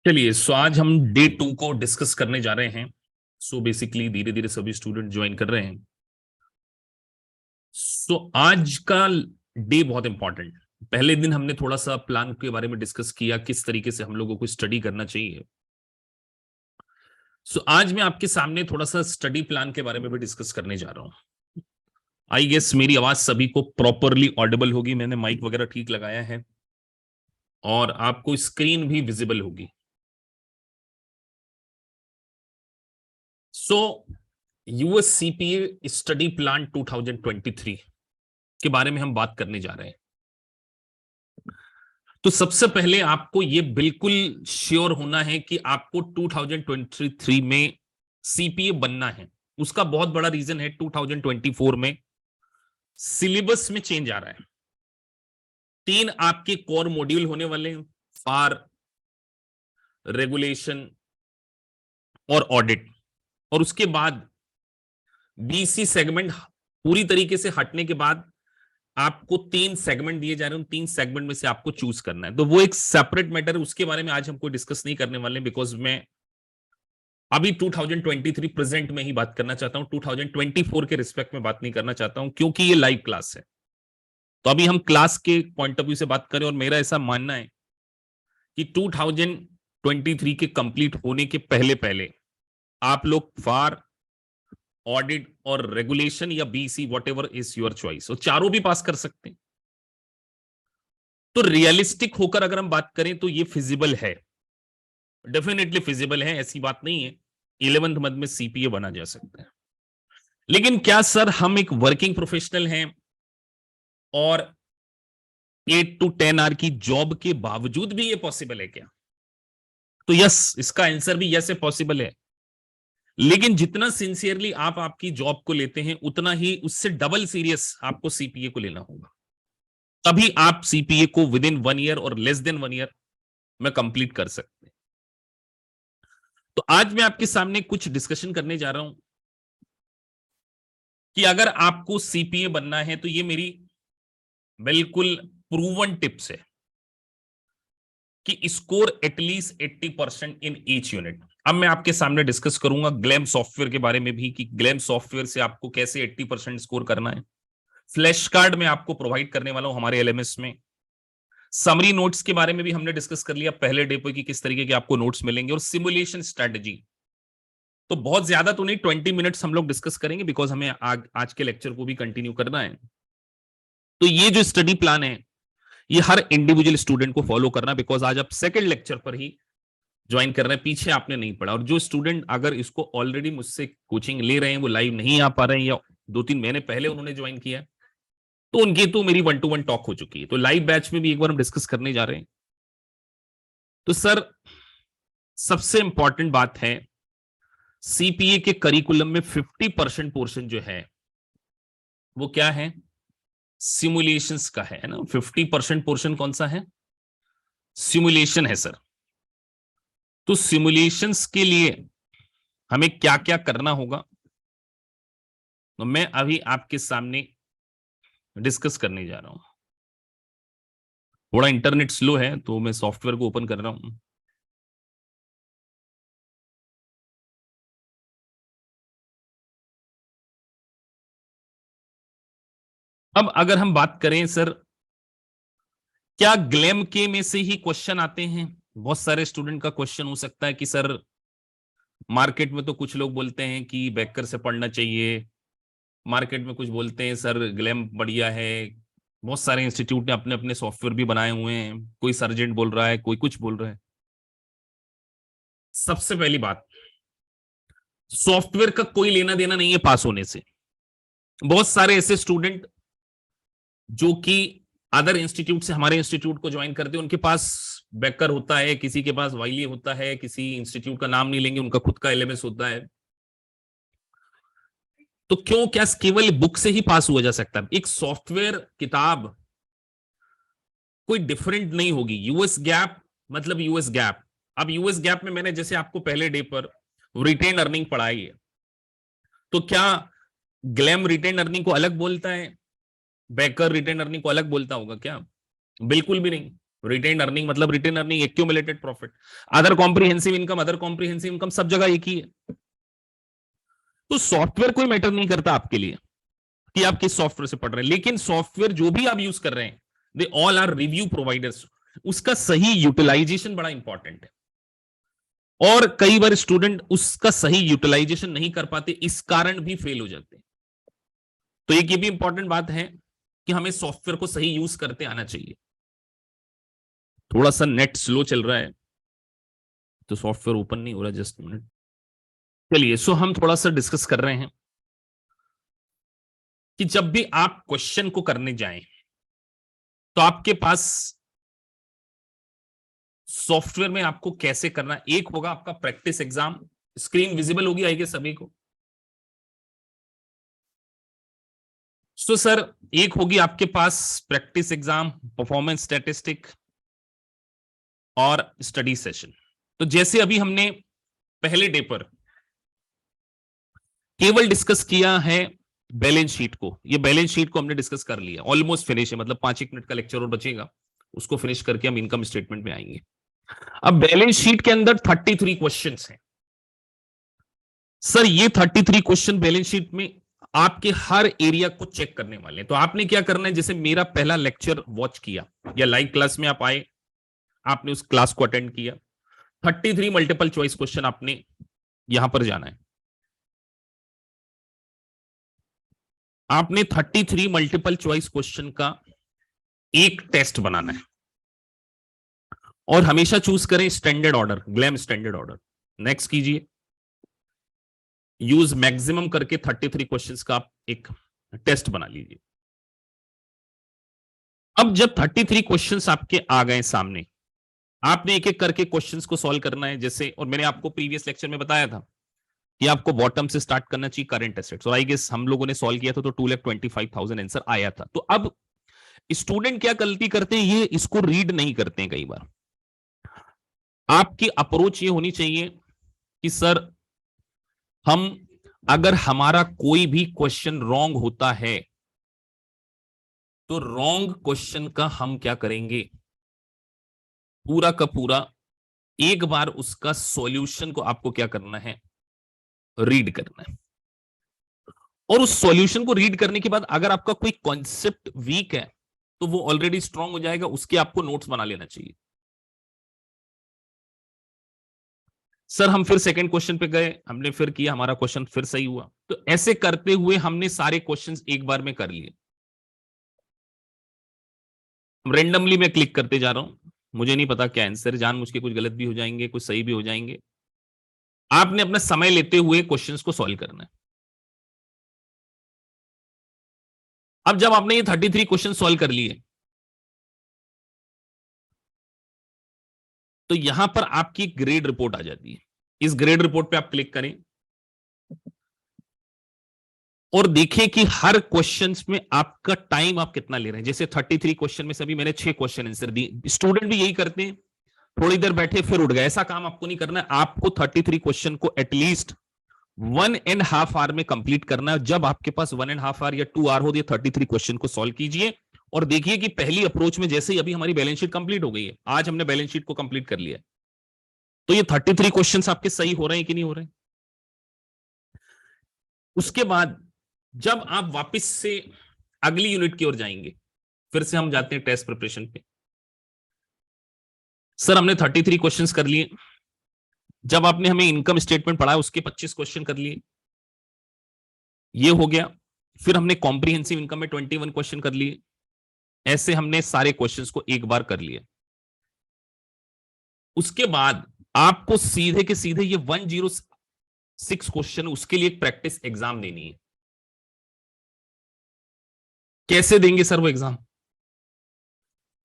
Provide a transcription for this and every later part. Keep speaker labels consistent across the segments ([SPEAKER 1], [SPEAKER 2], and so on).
[SPEAKER 1] चलिए, सो आज हम डे 2 को डिस्कस करने जा रहे हैं। सो बेसिकली धीरे धीरे सभी स्टूडेंट ज्वाइन कर रहे हैं। सो आज का डे बहुत इंपॉर्टेंट। पहले दिन हमने थोड़ा सा प्लान के बारे में डिस्कस किया, किस तरीके से हम लोगों को स्टडी करना चाहिए। सो आज मैं आपके सामने थोड़ा सा स्टडी प्लान के बारे में भी डिस्कस करने जा रहा हूं। आई गेस मेरी आवाज सभी को प्रॉपरली ऑडिबल होगी, मैंने माइक वगैरह ठीक लगाया है और आपको स्क्रीन भी विजिबल होगी। So US CPA study plan 2023 के बारे में हम बात करने जा रहे हैं। तो सबसे पहले आपको यह बिल्कुल श्योर होना है कि आपको 2023 में सीपीए बनना है। उसका बहुत बड़ा रीजन है 2024 में सिलेबस में चेंज आ रहा है। 3 आपके कोर मॉड्यूल होने वाले हैं, फार, रेगुलेशन और ऑडिट। और उसके बाद बीसी सेगमेंट पूरी तरीके से हटने के बाद आपको 3 सेगमेंट दिए जा रहे हैं। उन 3 सेगमेंट में से आपको चूज करना है। तो वो एक सेपरेट मैटर है, उसके बारे में आज हम कोई डिस्कस नहीं करने वाले, बिकॉज मैं अभी 2023 प्रेजेंट में ही बात करना चाहता हूं। 2024 के रिस्पेक्ट में बात नहीं करना चाहता हूं, क्योंकि ये लाइव क्लास है। तो अभी हम क्लास के पॉइंट ऑफ व्यू से बात करें, और मेरा ऐसा मानना है कि 2023 के कंप्लीट होने के पहले पहले आप लोग फार, ऑडिट और रेगुलेशन या BC, what ever is your choice, और चारों भी पास कर सकते हैं। तो रियलिस्टिक होकर अगर हम बात करें तो ये फिजिबल है, डेफिनेटली फिजिबल है, ऐसी बात नहीं है। 11th मंथ में सीपीए बना जा सकता है। लेकिन क्या सर हम एक वर्किंग प्रोफेशनल हैं और 8 to 10 आवर की जॉब के बावजूद भी ये पॉसिबल है क्या? तो यस, इसका आंसर भी यस है, पॉसिबल है। लेकिन जितना सिंसियरली आप आपकी जॉब को लेते हैं, उतना ही उससे डबल सीरियस आपको सीपीए को लेना होगा। तभी आप सीपीए को विद इन 1 ईयर और लेस देन 1 ईयर में कंप्लीट कर सकते हैं। तो आज मैं आपके सामने कुछ डिस्कशन करने जा रहा हूं कि अगर आपको सीपीए बनना है तो ये मेरी बिल्कुल प्रूवन टिप्स है कि score at least 80% in each unit. अब मैं आपके सामने डिस्कस करूंगा ग्लैम सॉफ्टवेयर के बारे में भी, कि ग्लैम सॉफ्टवेयर से आपको कैसे 80% स्कोर करना है। फ्लैश कार्ड में आपको प्रोवाइड करने वाला हूं हमारे एलएमएस में। समरी नोट्स के बारे में भी हमने डिस्कस कर लिया पहले डे पे कि किस तरीके के आपको नोट्स मिलेंगे, और सिमुलेशन स्ट्रेटजी तो बहुत ज्यादा तो नहीं, 20 मिनट्स हम लोग डिस्कस करेंगे, बिकॉज हमें आज के लेक्चर को भी कंटिन्यू करना है। तो ये जो स्टडी प्लान है ये हर इंडिविजुअल स्टूडेंट को फॉलो करना, बिकॉज आज आप सेकंड लेक्चर पर ही ज्वाइन कर रहे हैं, पीछे आपने नहीं पढ़ा। और जो स्टूडेंट अगर इसको ऑलरेडी मुझसे कोचिंग ले रहे हैं, वो लाइव नहीं आ पा रहे हैं या 2-3 महीने पहले उन्होंने ज्वाइन किया, तो उनकी तो मेरी 1-to-1 टॉक हो चुकी है। तो लाइव बैच में भी एक बार हम डिस्कस करने जा रहे हैं। तो सर सबसे इंपॉर्टेंट बात है, सीपीए के करिकुलम में 50% पोर्शन जो है वो क्या है? सिमुलेशंस का है ना। 50% पोर्शन कौन सा है? सिमुलेशन है सर। तो सिमुलेशंस के लिए हमें क्या क्या करना होगा, तो मैं अभी आपके सामने डिस्कस करने जा रहा हूं। थोड़ा इंटरनेट स्लो है तो मैं सॉफ्टवेयर को ओपन कर रहा हूं। अब अगर हम बात करें सर, क्या ग्लैम के में से ही क्वेश्चन आते हैं? बहुत सारे स्टूडेंट का क्वेश्चन हो सकता है कि सर मार्केट में तो कुछ लोग बोलते हैं कि बेकर से पढ़ना चाहिए, मार्केट में कुछ बोलते हैं सर ग्लैम बढ़िया है। बहुत सारे इंस्टीट्यूट ने अपने अपने सॉफ्टवेयर भी बनाए हुए हैं, कोई सर्जेंट बोल रहा है, कोई कुछ बोल रहा है। सबसे पहली बात, सॉफ्टवेयर का कोई लेना देना नहीं है पास होने से। बहुत सारे ऐसे स्टूडेंट जो कि अदर इंस्टीट्यूट से हमारे इंस्टीट्यूट को ज्वाइन करते हैं, उनके पास बेकर होता है, किसी के पास वाइली होता है, किसी इंस्टीट्यूट का नाम नहीं लेंगे, उनका खुद का एलएमएस होता है। तो क्यों, क्या केवल बुक से ही पास हुआ जा सकता है? एक सॉफ्टवेयर किताब कोई डिफरेंट नहीं होगी। यूएस गैप मतलब यूएस गैप। अब यूएस गैप में मैंने जैसे आपको पहले डे पर रिटेन अर्निंग पढ़ाई है, तो क्या ग्लैम रिटेन अर्निंग को अलग बोलता है, बेकर रिटेन अर्निंग को अलग बोलता होगा क्या? बिल्कुल भी नहीं। रिटेन अर्निंग मतलब retain earning, accumulated profit, other comprehensive income, other comprehensive income सब जगह एक ही है। तो सॉफ्टवेयर कोई मैटर नहीं करता आपके लिए कि आप किस सॉफ्टवेयर से पढ़ रहे हैं, लेकिन सॉफ्टवेयर जो भी आप यूज कर रहे हैं, they all are review providers, उसका सही यूटिलाइजेशन बड़ा इंपॉर्टेंट है। और कई बार स्टूडेंट उसका सही यूटिलाइजेशन नहीं कर पाते, इस कारण भी फेल हो जाते हैं। तो एक ये भी इंपॉर्टेंट बात है कि हमें सॉफ्टवेयर को सही यूज करते आना चाहिए। थोड़ा सा नेट स्लो चल रहा है तो सॉफ्टवेयर ओपन नहीं हो रहा, जस्ट मिनट। चलिए, सो हम थोड़ा सा डिस्कस कर रहे हैं कि जब भी आप क्वेश्चन को करने जाएं तो आपके पास सॉफ्टवेयर में आपको कैसे करना है। एक होगा आपका प्रैक्टिस एग्जाम, स्क्रीन विजिबल होगी आएगी सभी को। सो सर, एक होगी आपके पास प्रैक्टिस एग्जाम, परफॉर्मेंस स्टैटिस्टिक और स्टडी सेशन। तो जैसे अभी हमने पहले डे पर केवल डिस्कस किया है बैलेंस शीट को, ये बैलेंस शीट को हमने डिस्कस कर लिया, ऑलमोस्ट फिनिश है, मतलब 5 मिनट का लेक्चर और बचेगा, उसको फिनिश करके हम इनकम स्टेटमेंट में आएंगे। अब बैलेंस शीट के अंदर 33 क्वेश्चंस हैं। सर ये 33 क्वेश्चन बैलेंस शीट में आपके हर एरिया को चेक करने वाले हैं। तो आपने क्या करना है, जैसे मेरा पहला लेक्चर वॉच किया या लाइव क्लास में आप आए, आपने उस क्लास को अटेंड किया, 33 मल्टीपल चॉइस क्वेश्चन आपने यहां पर जाना है। आपने 33 मल्टीपल चॉइस क्वेश्चन का एक टेस्ट बनाना है और हमेशा चूज करें standard order, glam standard order. Next कीजिए, यूज मैक्सिमम करके 33 क्वेश्चंस का आप एक टेस्ट बना लीजिए। अब जब 33 क्वेश्चंस आपके आ गए सामने, आपने एक एक करके क्वेश्चंस को सॉल्व करना है। जैसे, और मैंने आपको प्रीवियस लेक्चर में बताया था कि आपको बॉटम से स्टार्ट करना चाहिए करंट एसेट्स, और आई गेस हम लोगों ने सॉल्व किया था तो 2,25,000 आंसर आया था। तो अब स्टूडेंट क्या गलती करते हैं, ये इसको रीड नहीं करते हैं। कई बार आपकी अप्रोच ये होनी चाहिए कि सर, हम अगर हमारा कोई भी क्वेश्चन रॉन्ग होता है तो रॉन्ग क्वेश्चन का हम क्या करेंगे, पूरा का पूरा एक बार उसका सॉल्यूशन को आपको क्या करना है, रीड करना है। और उस सॉल्यूशन को रीड करने के बाद अगर आपका कोई कॉन्सेप्ट वीक है तो वो ऑलरेडी स्ट्रांग हो जाएगा, उसके आपको नोट्स बना लेना चाहिए। सर हम फिर सेकंड क्वेश्चन पे गए, हमने फिर किया, हमारा क्वेश्चन फिर सही हुआ। तो ऐसे करते हुए हमने सारे क्वेश्चंस एक बार में कर लिए। रेंडमली मैं क्लिक करते जा रहा हूं, मुझे नहीं पता क्या आंसर, जानबूझ के कुछ गलत भी हो जाएंगे, कुछ सही भी हो जाएंगे। आपने अपना समय लेते हुए क्वेश्चंस को सॉल्व करना है। अब जब आपने ये 33 क्वेश्चन सॉल्व कर लिए तो यहां पर आपकी ग्रेड रिपोर्ट आ जाती है। इस ग्रेड रिपोर्ट पे आप क्लिक करें और देखें कि हर क्वेश्चन में आपका टाइम आप कितना ले रहे हैं। जैसे 33 क्वेश्चन में सभी मैंने 6 क्वेश्चन आंसर दिए, स्टूडेंट भी यही करते हैं, थोड़ी देर बैठे फिर उठ गए। ऐसा काम आपको नहीं करना है, आपको 33 क्वेश्चन को एटलीस्ट 1.5 आवर में कंप्लीट करना है। जब आपके पास 1.5 आवर या 2 आवर हो, 33 क्वेश्चन को सॉल्व कीजिए और देखिए कि पहली अप्रोच में जैसे ही अभी हमारी बैलेंस शीट कंप्लीट हो गई है, आज हमने बैलेंस शीट को कंप्लीट कर लिया, तो ये 33 क्वेश्चंस आपके सही हो रहे हैं कि नहीं हो रहे हैं। उसके बाद जब आप वापस से अगली यूनिट की ओर जाएंगे, फिर से हम जाते हैं टेस्ट प्रिपरेशन पे। सर हमने 33 क्वेश्चंस कर लिए, जब आपने हमें इनकम स्टेटमेंट पढ़ा उसके 25 क्वेश्चन कर लिए, ये हो गया। फिर हमने कॉम्प्रिहेंसिव इनकम में 21 क्वेश्चन कर लिए। ऐसे हमने सारे क्वेश्चंस को एक बार कर लिए। उसके बाद आपको सीधे के सीधे ये 106 क्वेश्चन, उसके लिए एक प्रैक्टिस एग्जाम देनी है। कैसे देंगे सर वो एग्जाम?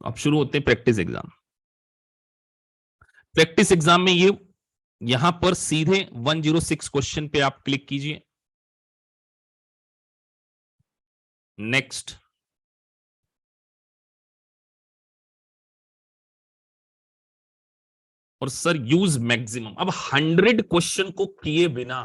[SPEAKER 1] अब शुरू होते हैं प्रैक्टिस एग्जाम। प्रैक्टिस एग्जाम में ये यहां पर सीधे 106 क्वेश्चन पे आप क्लिक कीजिए, नेक्स्ट। और सर यूज मैक्सिमम। अब 100 क्वेश्चन को किए बिना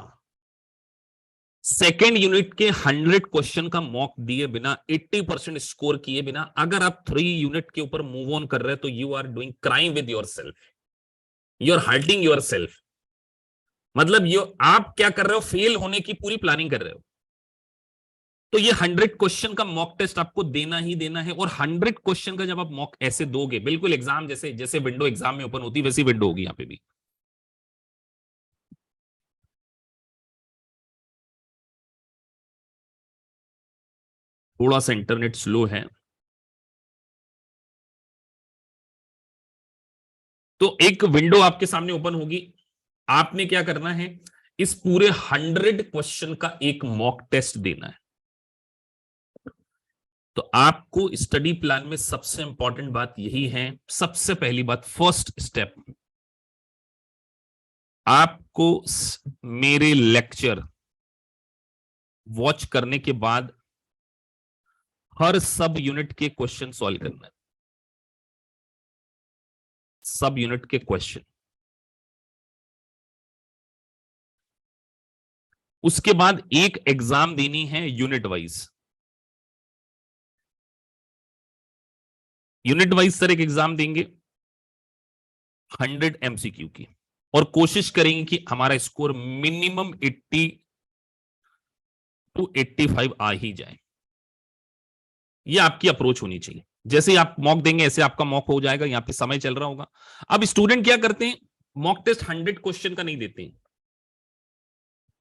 [SPEAKER 1] सेकेंड यूनिट के 100 क्वेश्चन का मॉक दिए बिना, 80% स्कोर किए बिना अगर आप 3 यूनिट के ऊपर मूव ऑन कर रहे हैं तो you are doing crime with your self, you are hurting your self. मतलब ये आप क्या कर रहे हो, फेल होने की पूरी प्लानिंग कर रहे हो। तो ये 100 क्वेश्चन का मॉक टेस्ट आपको देना ही देना है। और 100 क्वेश्चन का जब आप मॉक ऐसे दोगे, बिल्कुल एग्जाम जैसे जैसे विंडो एग्जाम में ओपन होती वैसी विंडो होगी यहाँ पे भी। थोड़ा सा इंटरनेट स्लो है, तो एक विंडो आपके सामने ओपन होगी। आपने क्या करना है, इस पूरे 100 क्वेश्चन का एक मॉक टेस्ट देना है। तो आपको स्टडी प्लान में सबसे इंपॉर्टेंट बात यही है, सबसे पहली बात, फर्स्ट स्टेप, आपको मेरे लेक्चर वॉच करने के बाद हर सब यूनिट के क्वेश्चन सॉल्व करना है। सब यूनिट के क्वेश्चन, उसके बाद एक एग्जाम देनी है unit wise. Unit wise sir एक एग्जाम देंगे 100 एमसीक्यू की, और कोशिश करेंगे कि हमारा स्कोर मिनिमम 80 टू 85 आ ही जाए। ये आपकी अप्रोच होनी चाहिए। जैसे ही आप मॉक देंगे ऐसे आपका मॉक हो जाएगा, यहां पे समय चल रहा होगा। अब स्टूडेंट क्या करते हैं, मॉक टेस्ट 100 क्वेश्चन का नहीं देते हैं,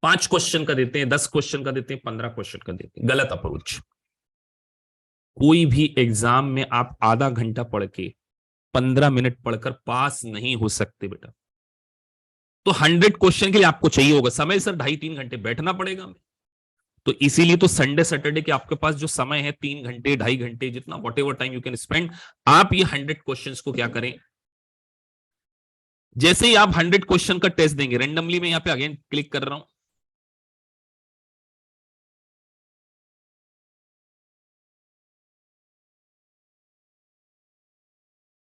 [SPEAKER 1] 5 क्वेश्चन का देते हैं, 10 क्वेश्चन का देते हैं, 15 क्वेश्चन का देते हैं। गलत अप्रोच। कोई भी एग्जाम में आप आधा घंटा पढ़ के 15 मिनट पढ़कर पास नहीं हो सकते बेटा। तो 100 क्वेश्चन के लिए आपको चाहिए होगा समय, सर 2.5-3 घंटे बैठना पड़ेगा। तो इसीलिए तो संडे सैटरडे के आपके पास जो समय है 3 घंटे 2.5 घंटे, जितना what ever time you can spend, आप ये 100 क्वेश्चंस को क्या करें। जैसे ही आप 100 क्वेश्चन का टेस्ट देंगे, रेंडमली मैं यहां पे अगेन क्लिक कर रहा हूं,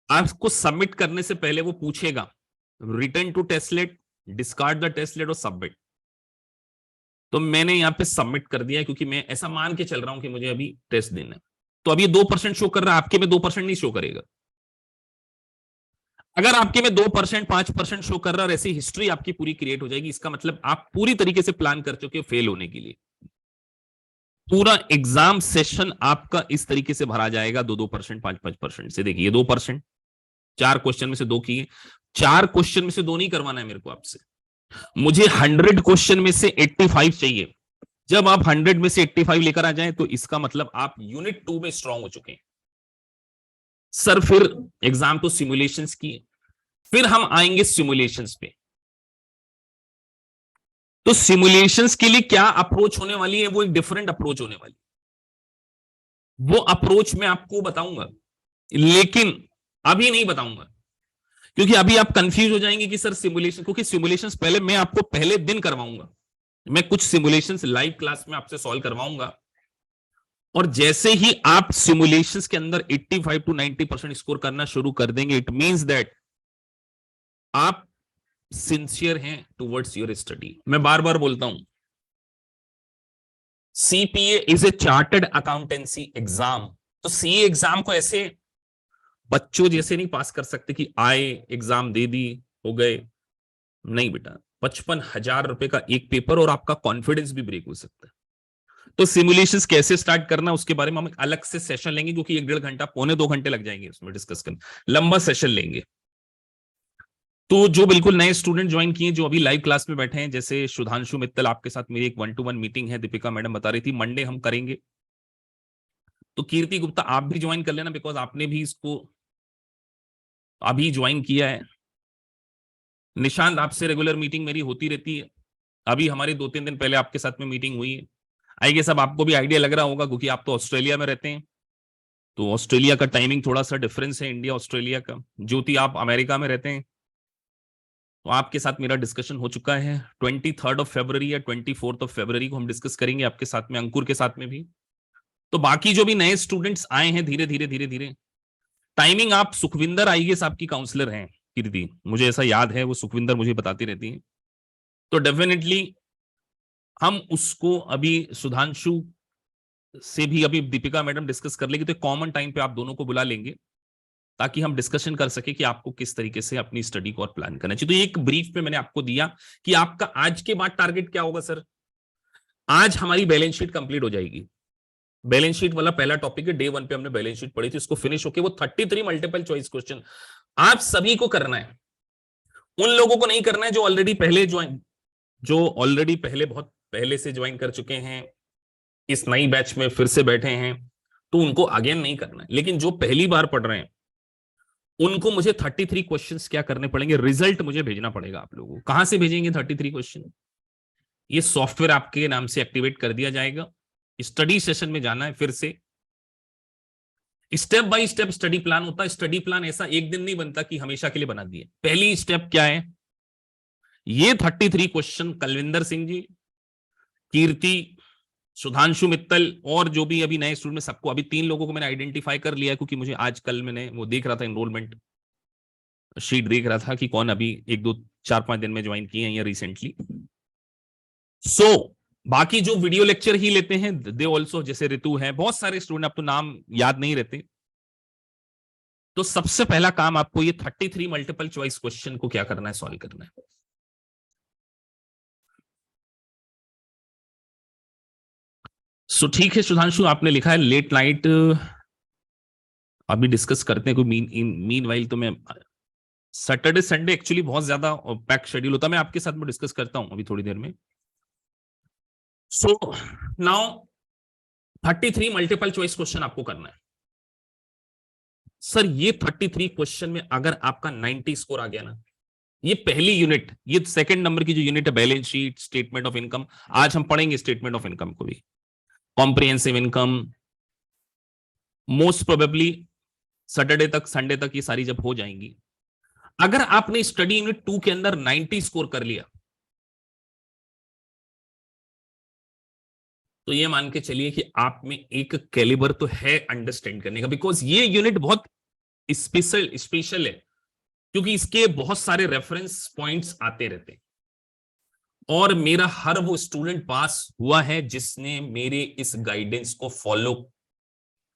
[SPEAKER 1] आपको सबमिट करने से पहले वो पूछेगा रिटर्न टू टेस्टलेट, डिस्कार्ड द टेस्टलेट और सबमिट। तो मैंने यहां पे सबमिट कर दिया है, क्योंकि मैं ऐसा मान के चल रहा हूं कि मुझे अभी टेस्ट देना है। तो अभी 2% शो कर रहा है, आपके में 2% नहीं शो करेगा। अगर आपके में 2% 5% शो कर रहा है और ऐसी हिस्ट्री आपकी पूरी क्रिएट हो जाएगी, इसका मतलब आप पूरी तरीके से प्लान कर चुके हो फेल होने के लिए। पूरा एग्जाम सेशन आपका इस तरीके से भरा जाएगा, 2-2%, 5-5% से। देखिए 2%, 4 क्वेश्चन में से 2 किए, 4 क्वेश्चन में से 2 नहीं करवाना है मेरे को आपसे, मुझे 100 क्वेश्चन में से 85 चाहिए। जब आप 100 में से 85 लेकर आ जाए तो इसका मतलब आप यूनिट 2 में स्ट्रांग हो चुके हैं। सर फिर एग्जाम तो सिमुलेशंस की, फिर हम आएंगे सिमुलेशंस पे। तो सिमुलेशंस के लिए क्या अप्रोच होने वाली है, वो एक डिफरेंट अप्रोच होने वाली, वो अप्रोच मैं आपको बताऊंगा, लेकिन अभी नहीं बताऊंगा, क्योंकि अभी आप कंफ्यूज हो जाएंगे कि सर सिमुलेशन, क्योंकि सिमुलेशंस पहले मैं आपको पहले दिन करवाऊंगा। मैं कुछ सिमुलेशंस लाइव क्लास में आपसे सॉल्व करवाऊंगा, और जैसे ही आप सिमुलेशंस के अंदर 85 टू 90% स्कोर करना शुरू कर देंगे, इट मींस दैट आप सिंसियर हैं टुवर्ड्स योर स्टडी। मैं बार बार बोलता हूं, CPA is a chartered accountancy exam. तो सीए एग्जाम को ऐसे बच्चों जैसे नहीं पास कर सकते कि आए एग्जाम दे दी हो गए। नहीं बेटा, 55,000 रुपए का एक पेपर और आपका कॉन्फिडेंस भी ब्रेक हो सकता है। तो सिमुलेशंस कैसे स्टार्ट करना उसके बारे में हम अलग से सेशन लेंगे, क्योंकि 1-1.5 घंटा, 1.25 घंटे लग जाएंगे उसमें डिस्कस करने, लंबा सेशन लेंगे। तो जो बिल्कुल नए स्टूडेंट ज्वाइन किए, जो अभी लाइव क्लास में बैठे हैं, जैसे सुधांशु मित्तल, आपके साथ मेरी एक 1-to-1 मीटिंग है, दीपिका मैडम बता रही थी मंडे हम करेंगे। तो कीर्ति गुप्ता आप भी ज्वाइन कर लेना, बिकॉज आपने भी इसको अभी ज्वाइन किया है। निशांत, आपसे रेगुलर मीटिंग मेरी होती रहती है, अभी हमारी 2-3 दिन पहले आपके साथ में मीटिंग हुई है। आई गेस अब आपको भी आइडिया लग रहा होगा, क्योंकि आप तो ऑस्ट्रेलिया में रहते हैं, तो ऑस्ट्रेलिया का टाइमिंग थोड़ा सा डिफरेंस है इंडिया ऑस्ट्रेलिया का। ज्योति आप अमेरिका में रहते हैं, तो आपके साथ मेरा डिस्कशन हो चुका है। 23 फरवरी या 24 फरवरी को हम डिस्कस करेंगे आपके साथ में, अंकुर के साथ में भी। तो बाकी जो भी नए स्टूडेंट्स आए हैं, धीरे धीरे धीरे धीरे टाइमिंग, आप सुखविंदर आईएएस आपकी काउंसलर हैं कीर्ति, मुझे ऐसा याद है, वो सुखविंदर मुझे बताती रहती है। तो डेफिनेटली हम उसको अभी सुधांशु से भी अभी दीपिका मैडम डिस्कस कर लेगी, तो कॉमन टाइम पे आप दोनों को बुला लेंगे ताकि हम डिस्कशन कर सके कि आपको किस तरीके से अपनी स्टडी को और प्लान करना चाहिए। तो एक ब्रीफ में मैंने आपको दिया कि आपका आज के बाद टारगेट क्या होगा सर। आज हमारी बैलेंस शीट कंप्लीट हो जाएगी। बैलेंस शीट वाला पहला टॉपिक है, डे 1 पे हमने बैलेंस शीट पढ़ी थी, उसको फिनिश होके वो 33 मल्टीपल चॉइस क्वेश्चन आप सभी को करना है। उन लोगों को नहीं करना है जो ऑलरेडी पहले बहुत पहले से ज्वाइन कर चुके हैं, इस नई बैच में फिर से बैठे हैं, तो उनको अगेन नहीं करना है। लेकिन जो पहली बार पढ़ रहे हैं उनको मुझे 33 क्वेश्चंस क्या करने पड़ेंगे, रिजल्ट मुझे भेजना पड़ेगा। आप लोगों को कहां से भेजेंगे 33 क्वेश्चन? ये सॉफ्टवेयर आपके नाम से एक्टिवेट कर दिया जाएगा। स्टडी सेशन में जाना है, फिर से step by step study plan होता है। स्टडी प्लान ऐसा एक दिन नहीं बनता कि हमेशा के लिए बना दिए। पहली स्टेप क्या है, ये 33 क्वेश्चन कलविंदर सिंह जी, कीर्ति, सुधांशु मित्तल और जो भी अभी नए स्टूडेंट में, सबको अभी 3 लोगों को मैंने आइडेंटिफाई कर लिया है, क्योंकि मुझे आज कल मैंने वो देख रहा था, एनरोलमेंट शीट देख रहा था कि कौन अभी 1-2-4-5 दिन में ज्वाइन किए हैं या रिसेंटली। बाकी जो वीडियो लेक्चर ही लेते हैं दे ऑल्सो, जैसे ऋतु है, बहुत सारे स्टूडेंट, अब तो नाम याद नहीं रहते। तो सबसे पहला काम आपको ये 33 मल्टीपल चॉइस क्वेश्चन को क्या करना है, सॉल्व करना है। सो ठीक है सुधांशु, आपने लिखा है लेट नाइट, अभी डिस्कस करते हैं। कोई मीन वाइल तो मैं सैटरडे संडे एक्चुअली बहुत ज्यादा पैक शेड्यूल होता है, मैं आपके साथ में डिस्कस करता हूं अभी थोड़ी देर में। So now 33 multiple choice question आपको करना है। सर ये 33 क्वेश्चन में अगर आपका 90 स्कोर आ गया ना, ये पहली यूनिट, ये सेकंड नंबर की जो यूनिट है balance sheet, statement of income, आज हम पढ़ेंगे स्टेटमेंट ऑफ इनकम को भी, comprehensive income, most probably Saturday तक संडे तक ये सारी जब हो जाएंगी, अगर आपने स्टडी यूनिट 2 के अंदर 90 स्कोर कर लिया तो ये मान के चलिए कि आप में एक कैलिबर तो है अंडरस्टैंड करने का, बिकॉज ये यूनिट बहुत स्पेशल है, क्योंकि इसके बहुत सारे रेफरेंस पॉइंट्स आते रहते हैं। और मेरा हर वो स्टूडेंट पास हुआ है जिसने मेरे इस गाइडेंस को फॉलो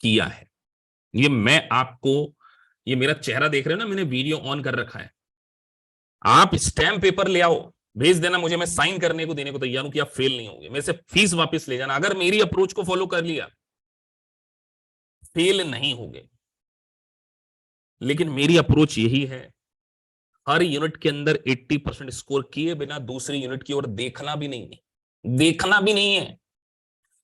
[SPEAKER 1] किया है। ये मैं आपको, ये मेरा चेहरा देख रहे हो ना, मैंने वीडियो ऑन कर रखा है। आप स्टैम्प पेपर ले आओ, भेज देना मुझे, मैं साइन करने को देने को तैयार हूं कि आप फेल नहीं होंगे। मेरे से फीस वापस ले जाना, अगर मेरी अप्रोच को फॉलो कर लिया फेल नहीं होंगे। लेकिन मेरी अप्रोच यही है, हर यूनिट के अंदर 80% स्कोर किए बिना दूसरी यूनिट की ओर देखना भी नहीं है, देखना भी नहीं है।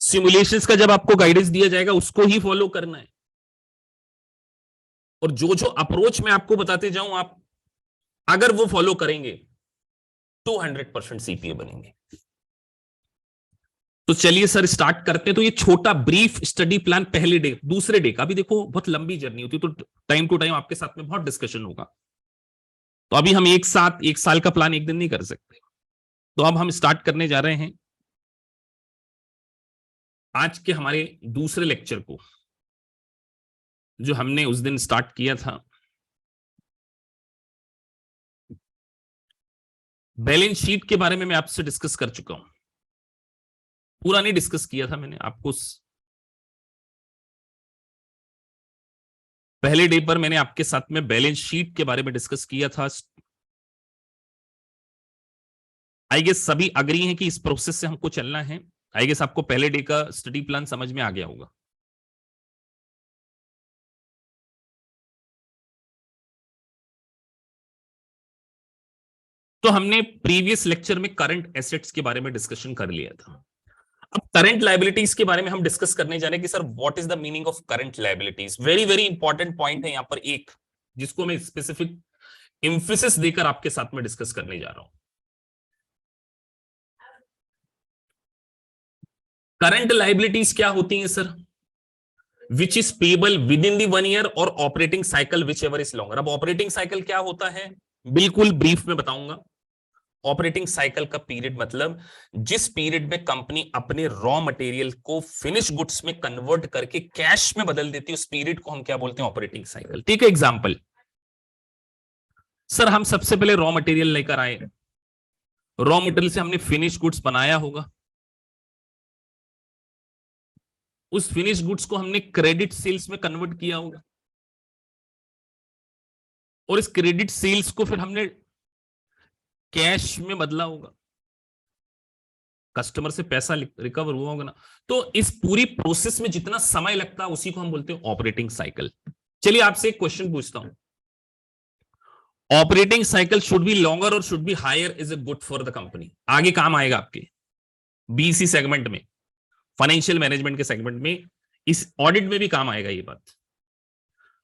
[SPEAKER 1] सिमुलेशंस का जब आपको गाइडेंस दिया जाएगा उसको ही फॉलो करना है, और जो जो अप्रोच मैं आपको बताते जाऊं, आप अगर वो फॉलो करेंगे तो 100% सीपीए बनेंगे। तो चलिए सर स्टार्ट करते हैं। तो ये छोटा ब्रीफ स्टडी प्लान पहले डे, दूसरे डे का, अभी देखो बहुत लंबी जर्नी होती है, तो टाइम टू टाइम आपके साथ में बहुत डिस्कशन होगा। तो अभी हम एक साथ 1 साल का प्लान एक दिन नहीं कर सकते। तो अब हम स्टार्ट करने जा रहे हैं आज के हमारे दूसरे लेक्चर को, जो हमने उस दिन स्टार्ट किया था। बैलेंस शीट के बारे में मैं आपसे डिस्कस कर चुका हूं, पूरा नहीं डिस्कस किया था मैंने आपको। पहले डे पर मैंने आपके साथ में बैलेंस शीट के बारे में डिस्कस किया था। आई गेस सभी अग्री हैं कि इस प्रोसेस से हमको चलना है। आई गेस आपको पहले डे का स्टडी प्लान समझ में आ गया होगा। तो हमने प्रीवियस लेक्चर में करंट एसेट्स के बारे में डिस्कशन कर लिया था। अब करंट लायबिलिटीज के बारे में हम डिस्कस करने जा रहे हैं कि sir what is the meaning of current liabilities. Very very important point है यहां पर एक, जिसको मैं स्पेसिफिक एम्फेसिस देकर आपके साथ में डिस्कस करने जा रहा हूं। करंट लायबिलिटीज क्या होती हैं sir? Which is payable within the 1 year और operating cycle whichever is longer. अब ऑपरेटिंग साइकिल क्या होता है, बिल्कुल ब्रीफ में बताऊंगा। ऑपरेटिंग साइकिल का पीरियड मतलब जिस पीरियड में कंपनी अपने रॉ मटेरियल को फिनिश गुड्स में कन्वर्ट करके कैश में बदल देती है, उस पीरियड को हम क्या बोलते हैं, ऑपरेटिंग साइकिल। ठीक है, एग्जांपल, सर हम सबसे पहले रॉ मटेरियल लेकर आए, रॉ मटेरियल से हमने फिनिश गुड्स बनाया होगा, उस फिनिश गुड्स को हमने क्रेडिट सेल्स में कन्वर्ट किया होगा, और इस क्रेडिट सेल्स को फिर हमने कैश में बदला होगा, कस्टमर से पैसा रिकवर हुआ होगा ना। तो इस पूरी प्रोसेस में जितना समय लगता है उसी को हम बोलते हैं ऑपरेटिंग साइकिल। चलिए आपसे एक क्वेश्चन पूछता हूं, operating cycle should be longer और should be higher is a good for the company? आगे काम आएगा आपके बीसी सेगमेंट में, फाइनेंशियल मैनेजमेंट के सेगमेंट में, इस ऑडिट में भी काम आएगा ये बात।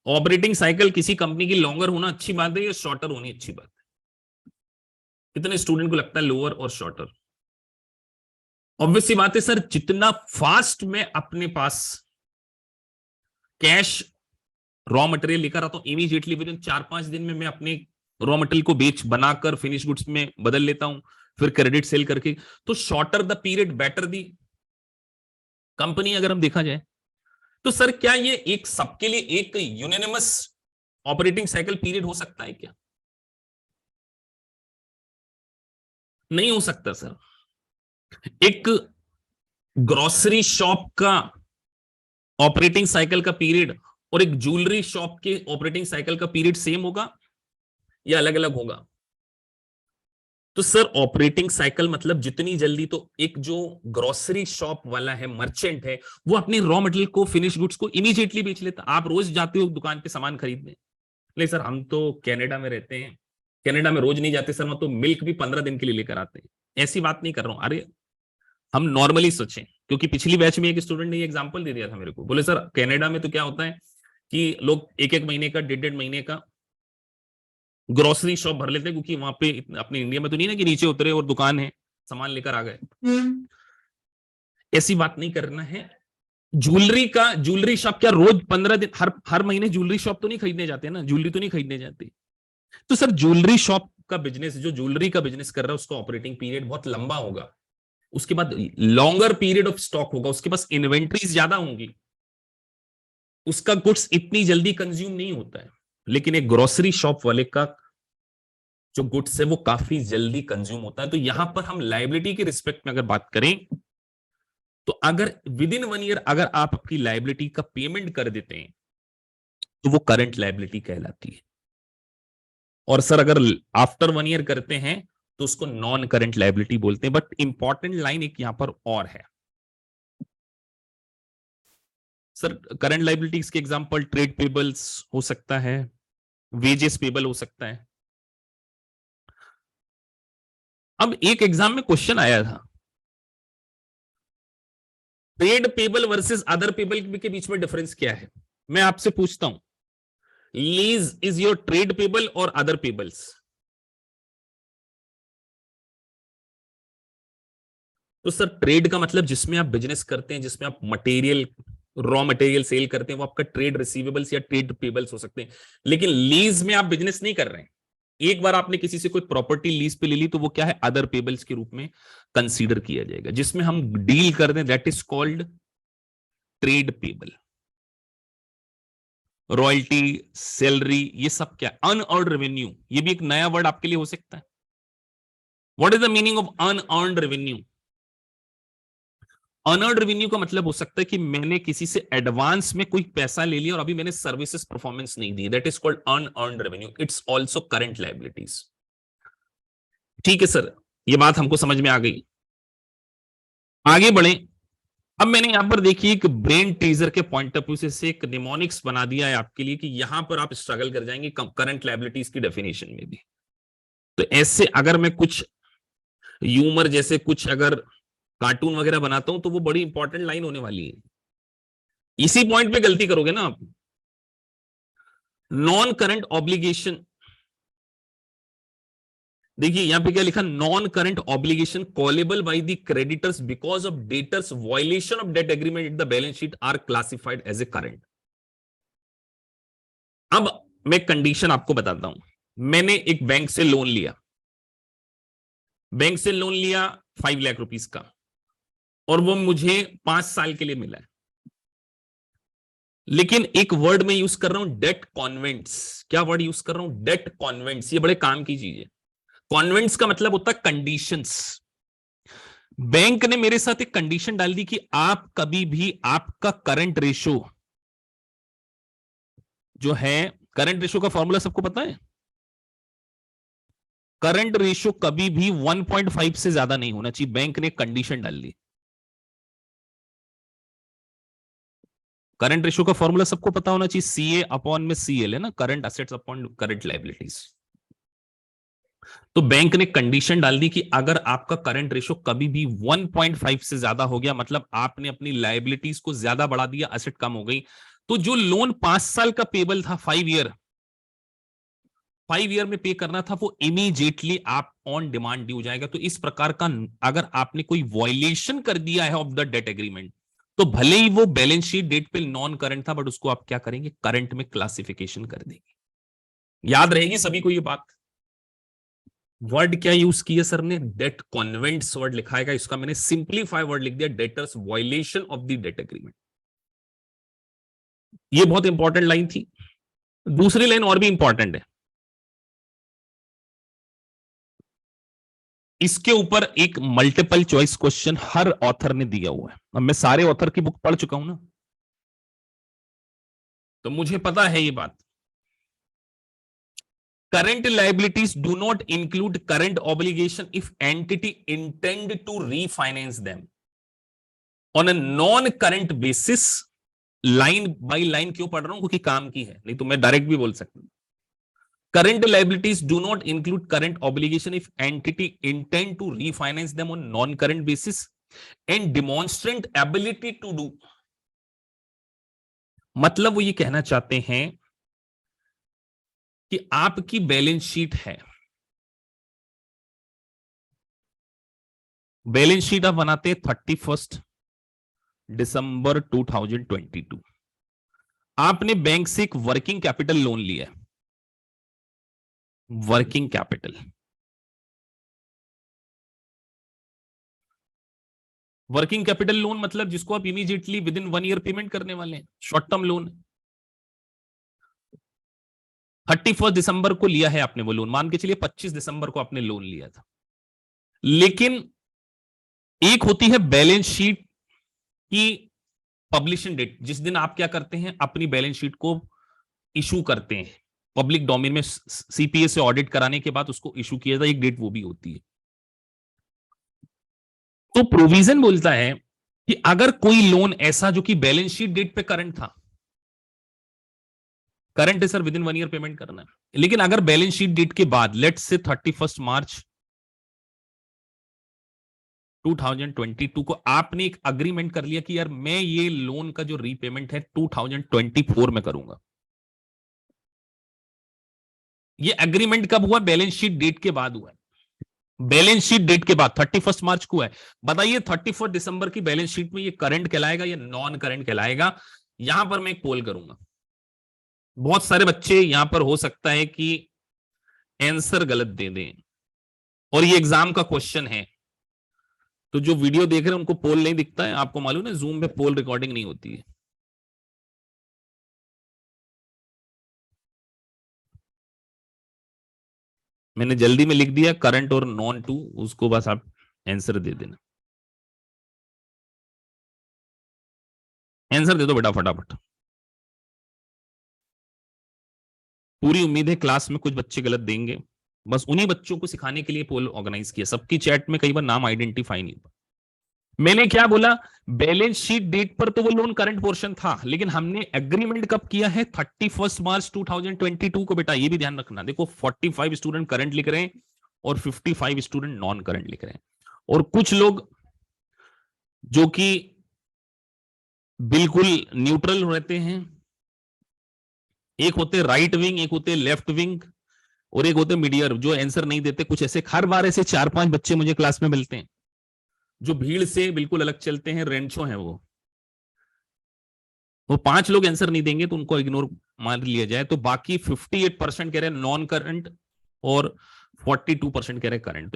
[SPEAKER 1] ऑपरेटिंग साइकिल किसी कंपनी की लॉन्गर होना अच्छी बात है या शॉर्टर होनी अच्छी बात है? कितने स्टूडेंट को लगता है लोअर और शॉर्टर? ऑब्वियस सी बात है सर, जितना फास्ट मैं अपने पास कैश रॉ मटेरियल लेकर आता हूं, इमीडिएटली विद इन 4-5 दिन में मैं अपने रॉ मटेरियल को बनाकर फिनिश गुड्स में बदल लेता हूं, फिर क्रेडिट सेल करके, तो shorter the period better the company अगर हम देखा जाए तो। सर क्या ये एक सबके लिए एक यूनिनिमस ऑपरेटिंग साइकिल पीरियड हो सकता है क्या? नहीं हो सकता सर। एक ग्रोसरी शॉप का ऑपरेटिंग साइकिल का पीरियड और एक ज्वेलरी शॉप के ऑपरेटिंग साइकिल का पीरियड सेम होगा या अलग अलग होगा? तो सर ऑपरेटिंग साइकिल मतलब जितनी जल्दी, तो एक जो ग्रोसरी शॉप वाला है, मर्चेंट है, वो अपने रॉ मटेरियल को, फिनिश गुड्स को इमीडिएटली बेच लेता। आप रोज जाते हो दुकान पे सामान खरीदने? नहीं सर, हम तो कनाडा में रहते हैं, कनाडा में रोज नहीं जाते सर, हम तो मिल्क भी 15 दिन के लिए लेकर आते हैं। ऐसी बात नहीं कर रहा हूं, अरे हम नॉर्मली सोचें, क्योंकि पिछली बैच में एक स्टूडेंट ने एग्जांपल दे दिया था मेरे को, बोले सर कनाडा में तो क्या होता है कि लोग 1-1 महीने का, 1.5 महीने का ग्रोसरी शॉप भर लेते हैं, क्योंकि वहां पे अपने इंडिया में तो नहीं ना कि नीचे उतरे और दुकान है सामान लेकर आ गए। ऐसी बात नहीं करना है। ज्वेलरी शॉप क्या रोज 15 दिन, हर महीने ज्वेलरी शॉप तो नहीं खरीदने जाते ना, ज्वेलरी तो नहीं खरीदने जाते। तो सर ज्वेलरी शॉप का बिजनेस, जो ज्वेलरी का बिजनेस कर रहा है, उसका ऑपरेटिंग पीरियड बहुत लंबा होगा, उसके बाद लॉन्गर पीरियड ऑफ स्टॉक होगा, उसके पास इन्वेंट्रीज ज्यादा होंगी, उसका गुड्स इतनी जल्दी कंज्यूम नहीं होता है। लेकिन एक ग्रोसरी शॉप वाले का जो गुड्स है वो काफी जल्दी कंज्यूम होता है। तो यहां पर हम लायबिलिटी के रिस्पेक्ट में अगर बात करें, तो अगर विद इन 1 ईयर अगर आप आपकी लायबिलिटी का पेमेंट कर देते हैं तो वो करंट लायबिलिटी कहलाती है। और सर अगर आफ्टर 1 ईयर करते हैं तो उसको नॉन करंट लायबिलिटी बोलते हैं। बट इंपॉर्टेंट लाइन एक यहां पर और है सर, करंट लायबिलिटीज के एग्जांपल ट्रेड पेबल्स हो सकता है, वेजेस पेबल हो सकता है। अब एक एग्जाम में क्वेश्चन आया था, trade payable versus other payable के बीच में डिफरेंस क्या है? मैं आपसे पूछता हूं, lease is your trade payable और अदर पेबल्स? तो सर ट्रेड का मतलब जिसमें आप बिजनेस करते हैं, जिसमें आप मटेरियल, रॉ मटेरियल सेल करते हैं, वो आपका ट्रेड रिसीवेबल्स या ट्रेड पेबल्स हो सकते हैं। लेकिन लीज में आप बिजनेस नहीं कर रहे हैं, एक बार आपने किसी से कोई प्रॉपर्टी लीज पे ले ली तो वो क्या है, अदर पेबल्स के रूप में कंसीडर किया जाएगा। जिसमें हम डील कर रहे हैं that is called trade payable. Royalty, salary, ये सब क्या, अनअर्न्ड रेवेन्यू, ये भी एक नया वर्ड आपके लिए हो सकता है। What is the meaning of unearned revenue? Unearned revenue का मतलब हो सकता है कि मैंने किसी से एडवांस में कोई पैसा ले लिया और अभी मैंने सर्विसेज परफॉर्मेंस नहीं दी, that is called unearned revenue. It's also current liabilities. ठीक है सर, ये बात हमको समझ में आ गई। आगे बढ़े। अब मैंने यहां पर देखिए एक ब्रेन टीजर के पॉइंट ऑफ व्यू से एक निमोनिक्स बना दिया है आपके लिए कि यहां पर आप स्ट्रगल कर जाएंगे करंट लायबिलिटीज की डेफिनेशन में भी। तो ऐसे अगर मैं कुछ ह्यूमर जैसे कुछ अगर कार्टून वगैरह बनाता हूं तो वो बड़ी इंपॉर्टेंट लाइन होने वाली है। इसी पॉइंट पे गलती करोगे ना आप। नॉन करंट ऑब्लिगेशन, देखिए यहां पे क्या लिखा, non current obligation callable by the creditors because of debtors violation of debt agreement in the balance sheet are classified as a current. अब मैं कंडीशन आपको बताता हूं। मैंने एक बैंक से लोन लिया, बैंक से लोन लिया 5 लाख रुपीस का, और वो मुझे 5 साल के लिए मिला है। लेकिन एक वर्ड में यूज कर रहा हूं, डेट कॉन्वेंट्स। क्या वर्ड यूज कर रहा हूं, डेट कॉन्वेंट्स। ये बड़े काम की चीज है। कॉन्वेंट्स का मतलब होता है कंडीशंस। बैंक ने मेरे साथ एक कंडीशन डाल दी कि आप कभी भी आपका करंट रेशो जो है, करंट रेशो का फॉर्मूला सबको पता है, करंट रेशो कभी भी 1.5 से ज्यादा नहीं होना चाहिए। बैंक ने कंडीशन डाल दी। करंट रेशो का फॉर्मूला सबको पता होना चाहिए, सीए अपॉन में सीएल है ना, current assets upon current liabilities. तो बैंक ने कंडीशन डाल दी कि अगर आपका करंट रेशो कभी भी 1.5 से ज्यादा हो गया, मतलब आपने अपनी लायबिलिटीज को ज्यादा बढ़ा दिया, असेट कम हो गई, तो जो लोन 5 साल का पेबल था, 5 ईयर में पे करना था, वो इमीडिएटली आप ऑन डिमांड ड्यू जाएगा। तो इस प्रकार का अगर आपने कोई वायलेशन कर दिया है ऑफ द डेट एग्रीमेंट, तो भले ही वो बैलेंस शीट डेट पे नॉन करंट था, बट उसको आप क्या करेंगे, करंट में क्लासिफिकेशन कर देंगे। याद रहेगी सभी को ये बात। वर्ड क्या यूज किया सर ने, डेट कॉन्वेंट्स वर्ड लिखा है, इसका मैंने सिंप्लीफाई वर्ड लिख दिया, debtors violation of the debt agreement. ये बहुत इंपॉर्टेंट लाइन थी। दूसरी लाइन और भी इंपॉर्टेंट है, इसके ऊपर एक मल्टीपल चॉइस क्वेश्चन हर ऑथर ने दिया हुआ है। अब मैं सारे ऑथर की बुक पढ़ चुका हूं ना, तो मुझे पता है ये बात। Current liabilities do not include current obligation if entity intend to refinance them on a non current basis. Line by line क्यों पढ़ रहा हूं, क्योंकि काम की है, नहीं तो मैं डायरेक्ट भी बोल सकता हूं। Current liabilities do not include current obligation if entity intend to refinance them on non-current basis and demonstrate ability to do। मतलब वो ये कहना चाहते हैं कि आपकी बैलेंस शीट है, बैलेंस शीट आप बनाते 31 दिसंबर 2022। आपने बैंक से एक वर्किंग कैपिटल लोन लिया है, working capital. Working capital loan मतलब जिसको आप immediately with in 1 year payment करने वाले हैं, शॉर्ट टर्म लोन। 31 दिसंबर को लिया है आपने वो लोन, मान के चलिए 25 दिसंबर को आपने लोन लिया था। लेकिन एक होती है बैलेंस शीट की पब्लिशिंग डेट, जिस दिन आप क्या करते हैं, अपनी बैलेंस शीट को इशू करते हैं पब्लिक डोमेन में, सीपीए से ऑडिट कराने के बाद उसको इशू किया जाता है, एक डेट वो भी होती है। तो प्रोविजन बोलता है कि अगर कोई लोन ऐसा जो कि बैलेंस शीट डेट पे करंट था, करंट है sir, with in 1 year payment करना है, लेकिन अगर बैलेंस शीट डेट के बाद लेट्स से 31 मार्च 2022 को आपने एक अग्रीमेंट कर लिया कि यार मैं ये लोन का जो रीपेमेंट है 2024 में करूंगा। ये एग्रीमेंट कब हुआ, बैलेंस शीट डेट के बाद हुआ है। बैलेंस शीट डेट के बाद 31 मार्च को है। बताइए 31 दिसंबर की बैलेंस शीट में ये करंट कहलाएगा या नॉन करंट कहलाएगा। यहां पर मैं एक पोल करूंगा। बहुत सारे बच्चे यहां पर हो सकता है कि आंसर गलत दे दें, और ये एग्जाम का क्वेश्चन है, तो जो वीडियो देख रहे हैं उनको पोल नहीं दिखता है। आपको मालूम है जूम पे पोल रिकॉर्डिंग नहीं होती है। मैंने जल्दी में लिख दिया करंट और नॉन टू, उसको बस आप आंसर दे देना। आंसर दे दो बेटा फटाफट। पूरी उम्मीद है क्लास में कुछ बच्चे गलत देंगे, बस उन्हीं बच्चों को सिखाने के लिए पोल ऑर्गेनाइज किया। सबकी चैट में कई बार नाम आइडेंटिफाई नहीं हुआ। मैंने क्या बोला, बैलेंस शीट डेट पर तो वो लोन करंट पोर्शन था, लेकिन हमने एग्रीमेंट कब किया है, 31 मार्च 2022 को। बेटा ये भी ध्यान रखना, देखो 45 स्टूडेंट करंट लिख रहे हैं और 55 स्टूडेंट नॉन करंट लिख रहे हैं, और कुछ लोग जो कि बिल्कुल न्यूट्रल रहते हैं, एक होते राइट विंग, एक होते लेफ्ट विंग, और एक होते मीडियर, जो आंसर नहीं देते। कुछ ऐसे हर बार ऐसे 4-5 बच्चे मुझे क्लास में मिलते हैं जो भीड़ से बिल्कुल अलग चलते हैं, रेंचो हैं वो 5 लोग आंसर नहीं देंगे तो उनको इग्नोर मान लिया जाए। तो बाकी 58% कह रहे हैं नॉन करंट और 42% कह रहे हैं करंट।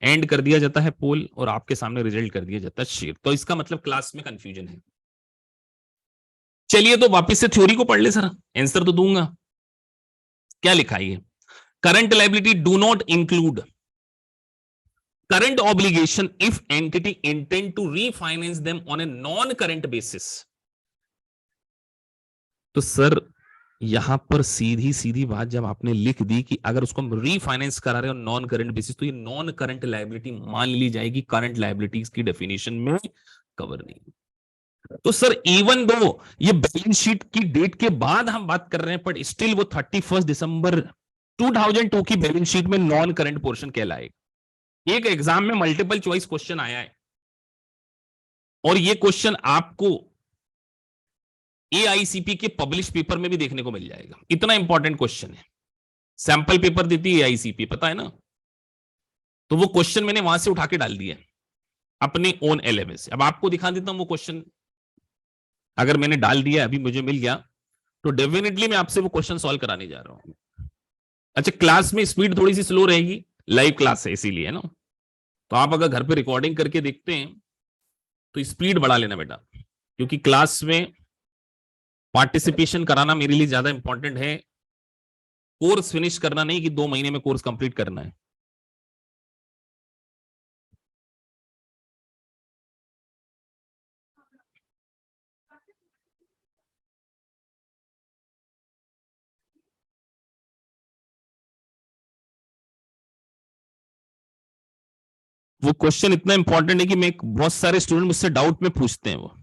[SPEAKER 1] एंड कर दिया जाता है पोल और आपके सामने रिजल्ट कर दिया जाता है शेयर। तो इसका मतलब क्लास में कंफ्यूजन है। चलिए तो वापस से थ्योरी को पढ़ ले सर, आंसर तो दूंगा। क्या लिखा है, current liability do not include current obligation if entity intend to refinance them on a non current basis। तो सर यहां पर सीधी सीधी बात जब आपने लिख दी कि अगर उसको हम रीफाइनेंस करा रहे हो नॉन करंट बेसिस, तो ये नॉन करंट लायबिलिटी मान ली जाएगी, करंट लायबिलिटीज की डेफिनेशन में कवर नहीं। तो सर इवन दो ये बैलेंस शीट की डेट के बाद हम बात कर रहे हैं, बट स्टिल वो 31 दिसंबर 2002 की बैलेंस शीट में नॉन करंट पोर्शन कहलाएगा। एक एग्जाम में मल्टीपल चॉइस क्वेश्चन आया है और ये क्वेश्चन आपको एआईसीपी के पब्लिश पेपर में भी देखने को मिल जाएगा, इतना इंपॉर्टेंट क्वेश्चन है। सैंपल पेपर देती है एआईसीपी, पता है ना। तो वो क्वेश्चन मैंने वहां से उठा के डाल दिया अपने ओन एलएमएस से। अब आपको दिखा देता हूं वो क्वेश्चन, अगर मैंने डाल दिया अभी मुझे मिल गया तो डेफिनेटली मैं आपसे वो क्वेश्चन सॉल्व कराने जा रहा हूं। अच्छा, क्लास में स्पीड थोड़ी सी स्लो रहेगी, लाइव क्लास है इसीलिए, है ना। तो आप अगर घर पे रिकॉर्डिंग करके देखते हैं तो स्पीड बढ़ा लेना बेटा, क्योंकि क्लास में पार्टिसिपेशन कराना मेरे लिए ज्यादा इंपॉर्टेंट है, कोर्स फिनिश करना नहीं कि 2 महीने में कोर्स कंप्लीट करना है। वो क्वेश्चन इतना इंपॉर्टेंट है कि मैं बहुत सारे स्टूडेंट मुझसे डाउट में पूछते हैं वो।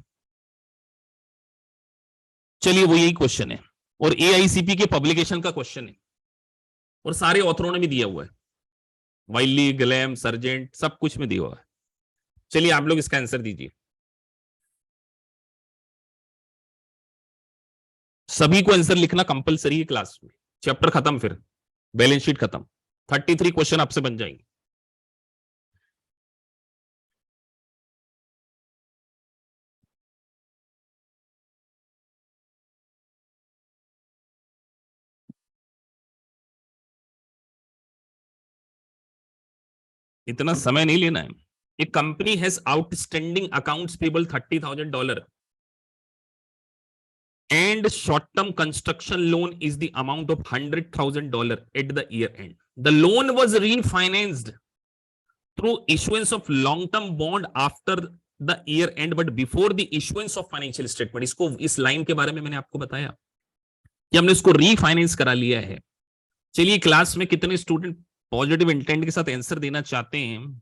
[SPEAKER 1] चलिए वो यही क्वेश्चन है और एआईसीपी के पब्लिकेशन का क्वेश्चन है और सारे ऑथरों ने भी दिया हुआ है, वाइली, ग्लैम, सर्जेंट, सब कुछ में दिया हुआ है। चलिए आप लोग इसका आंसर दीजिए। सभी को आंसर लिखना कंपलसरी है क्लास में। चैप्टर खत्म, फिर बैलेंस शीट खत्म, 33 क्वेश्चन आपसे बन जाएंगे। इतना समय नहीं लेना है। एक company has outstanding accounts payable $30,000 and short-term construction loan is the amount of $100,000 at the year end. The loan was refinanced through issuance of long-term bond after the year end, but before the issuance of financial statement। इसको, इस line के बारे में मैंने आपको बताया कि हमने इसको रीफाइनेंस करा लिया है। चलिए क्लास में कितने स्टूडेंट पॉजिटिव इंटेंट के साथ आंसर देना चाहते हैं?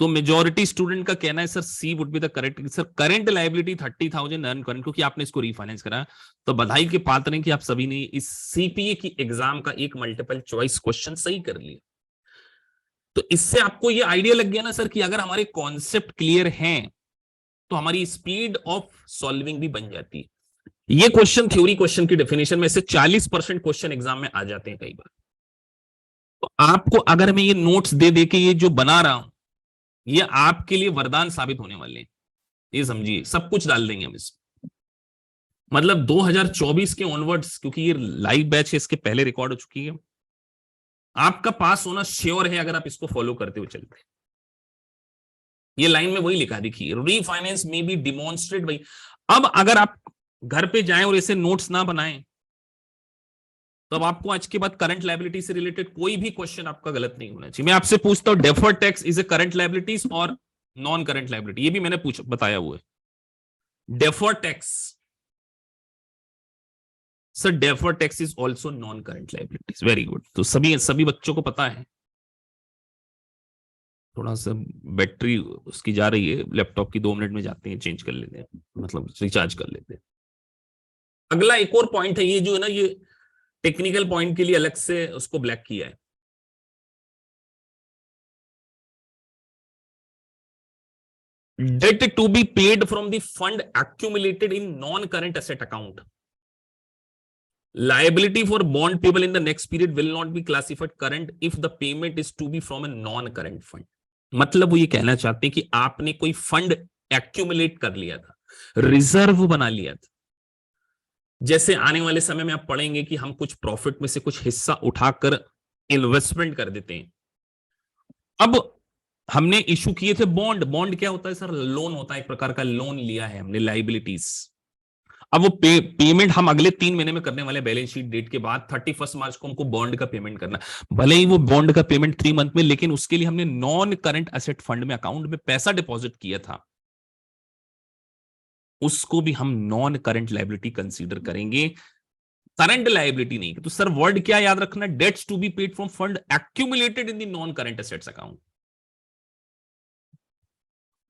[SPEAKER 1] तो मेजॉरिटी स्टूडेंट का कहना है sir C would be the correct. Sir current liability 30,000 earn current, क्योंकि आपने इसको रीफाइनेंस करा। तो बधाई के पात्र हैं कि आप सभी ने इस सीपीए की एग्जाम का एक मल्टीपल चॉइस क्वेश्चन सही कर लिया। तो इससे आपको ये आइडिया लग गया ना सर कि अगर हमारे कॉन्सेप्ट क्लियर हैं तो हमारी स्पीड ऑफ सॉल्विंग भी बन जाती है। ये क्वेश्चन थ्योरी क्वेश्चन की डेफिनेशन में से 40% क्वेश्चन एग्जाम में आ जाते हैं कई बार। तो आपको अगर मैं ये नोट्स दे दे के ये जो बना रहा हूं, ये आपके लिए वरदान साबित होने वाले हैं, ये समझिए। सब कुछ डाल देंगे हम इसमें, मतलब 2024 के ऑनवर्ड्स, क्योंकि ये लाइव बैच है, इसके पहले रिकॉर्ड हो चुकी है। आपका पास होना श्योर है अगर आप इसको फॉलो करते हुए चलते। ये लाइन में वही लिखा, देखिए, रीफाइनेंस में बी डिमॉन्स्ट्रेट भाई। अब अगर आप घर पे जाएं और ऐसे नोट्स ना बनाएं तो अब आपको आज के बाद करंट लायबिलिटी से रिलेटेड कोई भी क्वेश्चन आपका गलत नहीं होना चाहिए। मैं आपसे पूछता हूं deferred tax is a current liabilities और नॉन करंट लायबिलिटी? ये भी मैंने बताया हुआ है। Deferred tax, sir deferred tax is also non current liabilities. Very good. तो सभी बच्चों को पता है। थोड़ा सा बैटरी उसकी जा रही है लैपटॉप की, 2 मिनट में जाते हैं, चेंज कर लेते हैं, मतलब रिचार्ज कर लेते हैं। अगला एक और पॉइंट है, ये जो है ना, ये टेक्निकल पॉइंट के लिए अलग से उसको ब्लैक किया है। Debt to be paid from the fund accumulated in non current asset account, liability for bond payable in the next period will not be classified current if the payment is to be from a non current fund। मतलब वो ये कहना चाहते हैं कि आपने कोई fund accumulate कर लिया था, रिजर्व बना लिया था। जैसे आने वाले समय में आप पढ़ेंगे कि हम कुछ प्रॉफिट में से कुछ हिस्सा उठाकर इन्वेस्टमेंट कर देते हैं। अब हमने इशू किए थे बॉन्ड। बॉन्ड क्या होता है सर? लोन होता है, एक प्रकार का लोन लिया है हमने, लाइबिलिटीज। अब वो पेमेंट हम अगले 3 महीने में करने वाले, बैलेंस शीट डेट के बाद 31 मार्च को हमको बॉन्ड का पेमेंट करना। भले ही वो बॉन्ड का पेमेंट 3 मंथ में, लेकिन उसके लिए हमने नॉन करंट एसेट फंड में अकाउंट में पैसा डिपॉजिट किया था, उसको भी हम नॉन करंट लायबिलिटी कंसीडर करेंगे, करंट लायबिलिटी नहीं। तो सर वर्ड क्या याद रखना, debts to be paid from fund accumulated in the non current assets account.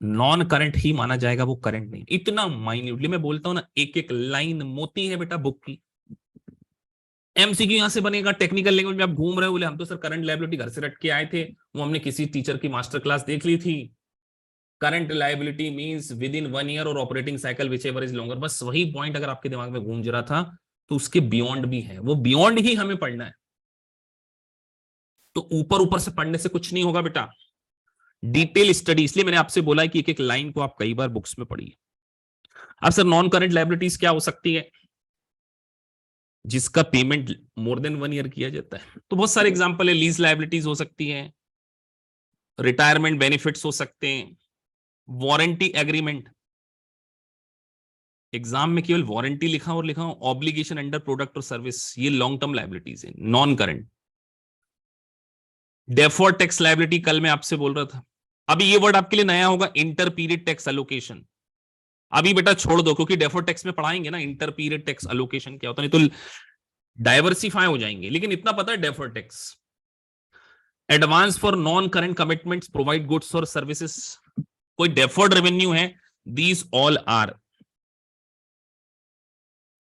[SPEAKER 1] Non current ही माना जाएगा, वो करंट नहीं। इतना माइन्यूटली मैं बोलता हूं ना, एक एक लाइन मोती है बेटा बुक की। एमसीक्यू यहां से बनेगा, टेक्निकल लैंग्वेज में आप घूम रहे हो, बोले हम तो सर करंट लायबिलिटी घर से रट के आए थे, वो हमने किसी टीचर की मास्टर क्लास देख ली थी। Current liability means within 1 year और operating cycle whichever is longer. बस वही पॉइंट अगर आपके दिमाग में गूंज रहा था, तो उसके बियॉन्ड भी है, वो बियॉन्ड ही हमें पढ़ना है। तो ऊपर ऊपर से पढ़ने से कुछ नहीं होगा बेटा, डिटेल स्टडी। इसलिए मैंने आपसे बोला है कि एक एक लाइन को आप कई बार बुक्स में पढ़िए। अब सर नॉन करंट लायबिलिटीज क्या हो सकती है, जिसका पेमेंट मोर देन 1 ईयर किया जाता है। तो बहुत सारे एग्जांपल है, लीज लायबिलिटीज हो सकती है, रिटायरमेंट बेनिफिट्स हो सकते हैं, वारंटी एग्रीमेंट। एग्जाम में केवल वारंटी लिखा और लिखा, ऑब्लिगेशन अंडर प्रोडक्ट और सर्विस, ये लॉन्ग टर्म लायबिलिटीज है, non current. Deferred tax liability कल मैं आपसे बोल रहा था, अभी ये वर्ड आपके लिए नया होगा, इंटर पीरियड टैक्स अलोकेशन। अभी बेटा छोड़ दो, क्योंकि डेफर्ड टैक्स में पढ़ाएंगे ना इंटर पीरियड टैक्स अलोकेशन क्या होता है, नहीं तो डाइवर्सिफाई हो जाएंगे। लेकिन इतना पता है, deferred tax, advance for non current commitments provide goods और सर्विसेज, कोई डेफर्ड रेवेन्यू है, दीज ऑल आर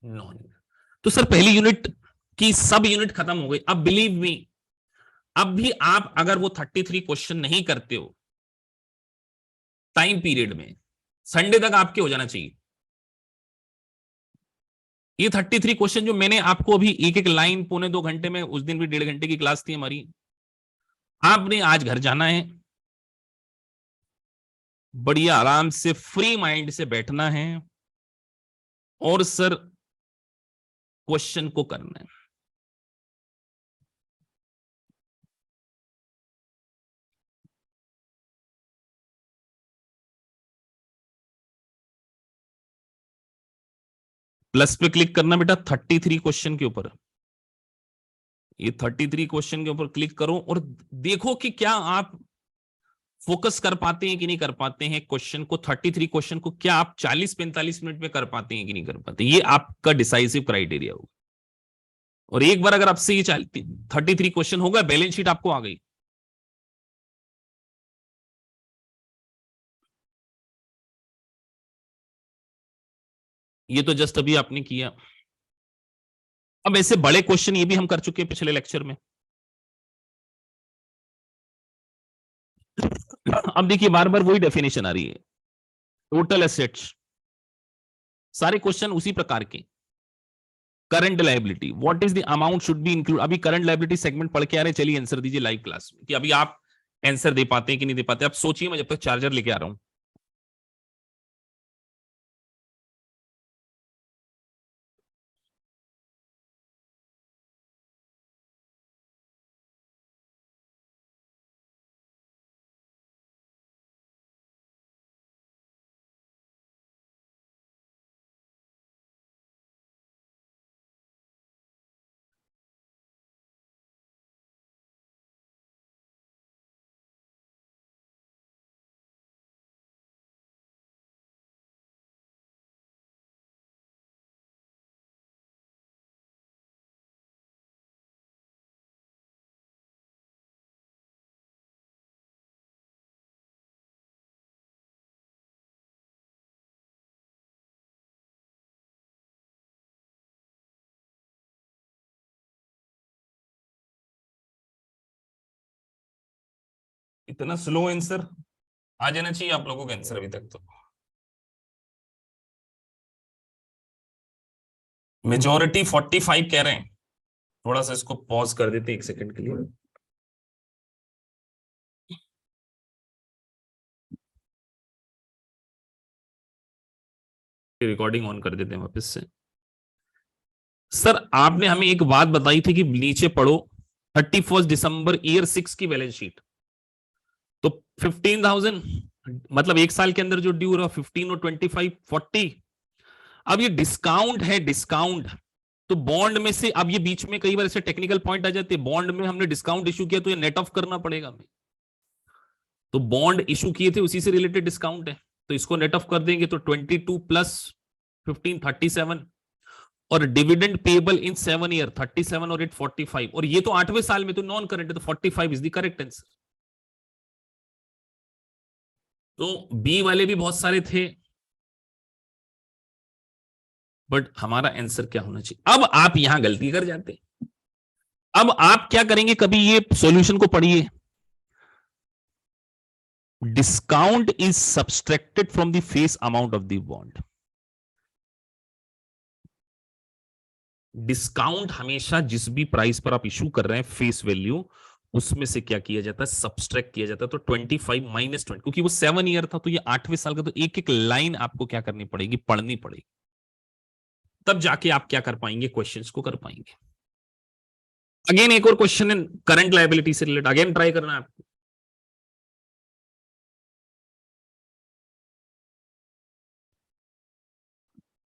[SPEAKER 1] नॉन। तो सर पहली यूनिट की सब यूनिट खत्म हो गई। अब बिलीव मी, अब भी आप अगर वो 33 क्वेश्चन नहीं करते हो टाइम पीरियड में, संडे तक आपके हो जाना चाहिए। ये 33 क्वेश्चन जो मैंने आपको अभी एक एक लाइन 1.25 घंटे में, उस दिन भी 1.5 घंटे की क्लास थी हमारी, आपने आज घर जाना है, बढ़िया आराम से फ्री माइंड से बैठना है और सर क्वेश्चन को करना है। प्लस पे क्लिक करना बेटा 33 क्वेश्चन के ऊपर, ये 33 क्वेश्चन के ऊपर क्लिक करो और देखो कि क्या आप फोकस कर पाते हैं कि नहीं कर पाते हैं क्वेश्चन को। 33 क्वेश्चन को क्या आप 40-45 मिनट में कर पाते हैं कि नहीं कर पाते, ये आपका डिसाइसिव क्राइटेरिया होगा। और एक बार अगर आपसे ये 33 क्वेश्चन होगा, बैलेंस शीट आपको आ गई। ये तो जस्ट अभी आपने किया। अब ऐसे बड़े क्वेश्चन ये भी हम कर चुके हैं पिछले लेक्चर में। अब देखिए बार बार वही डेफिनेशन आ रही है, टोटल एसेट्स, सारे क्वेश्चन उसी प्रकार के। Current liability, what is the amount should be include. अभी करंट लायबिलिटी सेगमेंट पढ़ के आ रहे हैं, चलिए आंसर दीजिए लाइव क्लास में, कि अभी आप आंसर दे पाते हैं कि नहीं दे पाते। आप सोचिए, मैं जब तक चार्जर लेके आ रहा हूं। इतना स्लो आंसर आ जाना चाहिए आप लोगों का आंसर अभी तक तो। मेजोरिटी 45 कह रहे हैं। थोड़ा सा इसको पॉज कर देते हैं 1 सेकंड के लिए, रिकॉर्डिंग ऑन कर देते हैं वापस से। सर आपने हमें एक बात बताई थी कि नीचे पढ़ो 31 दिसंबर ईयर 6 की बैलेंस शीट। तो 15,000 मतलब एक साल के अंदर जो ड्यू रहा 15 और 25 40। अब ये डिस्काउंट है, डिस्काउंट तो बॉन्ड में से, अब ये बीच में कई बार ऐसे टेक्निकल पॉइंट आ जाते हैं, बॉन्ड में हमने डिस्काउंट इशू किया तो ये नेट ऑफ करना पड़ेगा हमें, तो बॉन्ड इशू किए थे उसी से रिलेटेड डिस्काउंट है, तो इसको नेट ऑफ कर देंगे तो 22 प्लस 15 37, और डिविडेंड पेबल इन 7 ईयर 37 और 8 45, और ये तो 8वें साल में, तो नॉन करेंट है, तो 45 इज द करेक्ट आंसर। तो बी वाले भी बहुत सारे थे, बट हमारा आंसर क्या होना चाहिए। अब आप यहां गलती कर जाते, अब आप क्या करेंगे, कभी ये सॉल्यूशन को पढ़िए, discount is subtracted from the face amount of the bond. Discount हमेशा जिस भी प्राइस पर आप इशू कर रहे हैं फेस वैल्यू, उसमें से क्या किया जाता है, सब्सट्रैक्ट किया जाता है, तो 25 माइनस 20, क्योंकि वो 7 ईयर था तो ये 8वें साल का, तो एक एक लाइन आपको क्या करनी पड़ेगी, पढ़नी पड़ेगी, तब जाके आप क्या कर पाएंगे, क्वेश्चंस को कर पाएंगे। अगेन एक और क्वेश्चन है करंट लायबिलिटी से रिलेटेड, अगेन ट्राई करना है आपको।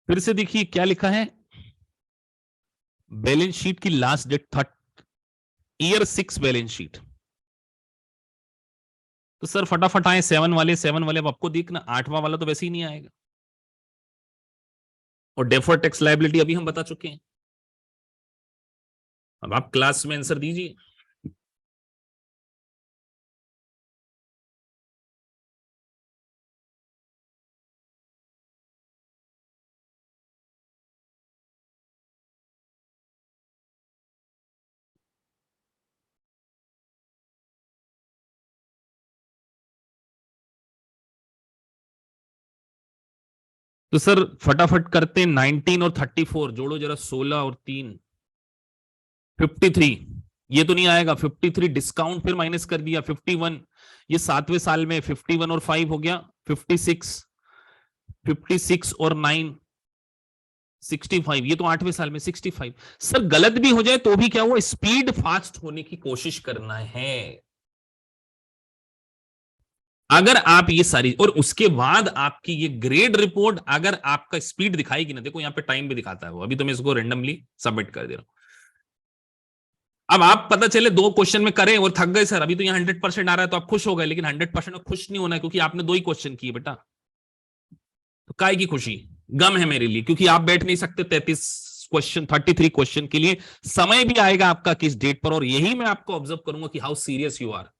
[SPEAKER 1] फिर से देखिए क्या लिखा है, बैलेंस शीट की last date year 6 balance sheet, तो सर फटाफट आए 7 वाले, अब आपको देखना 8वां वाला तो वैसे ही नहीं आएगा, और डेफर्ड टैक्स लायबिलिटी अभी हम बता चुके हैं, अब आप क्लास में आंसर दीजिए। तो सर फटाफट करते हैं, 19 और 34 जोड़ो जरा, 16 और 3 53, ये तो नहीं आएगा, 53 डिस्काउंट फिर माइनस कर दिया, 51 ये 7वें साल में, 51 और 5 हो गया 56, 56 और 9 65, ये तो 8वें साल में 65। सर गलत भी हो जाए तो भी क्या हुआ, स्पीड फास्ट होने की कोशिश करना है, अगर आप ये सारी, और उसके बाद आपकी ये ग्रेड रिपोर्ट अगर आपका स्पीड दिखाएगी ना, देखो यहाँ पे टाइम भी दिखाता है वो, अभी तो मैं इसको रेंडमली सबमिट कर दे रहा हूं। अब आप पता चले 2 क्वेश्चन में करें और थक गए, सर अभी तो यहाँ 100% आ रहा है तो आप खुश हो गए, लेकिन 100% खुश नहीं होना है, क्योंकि आपने 2 ही क्वेश्चन किए बेटा, तो काय की खुशी, गम है मेरे लिए, क्योंकि आप बैठ नहीं सकते 33 क्वेश्चन के लिए, समय भी आएगा आपका किस डेट पर, और यही मैं आपको ऑब्जर्व करूंगा कि हाउ सीरियस यू आर,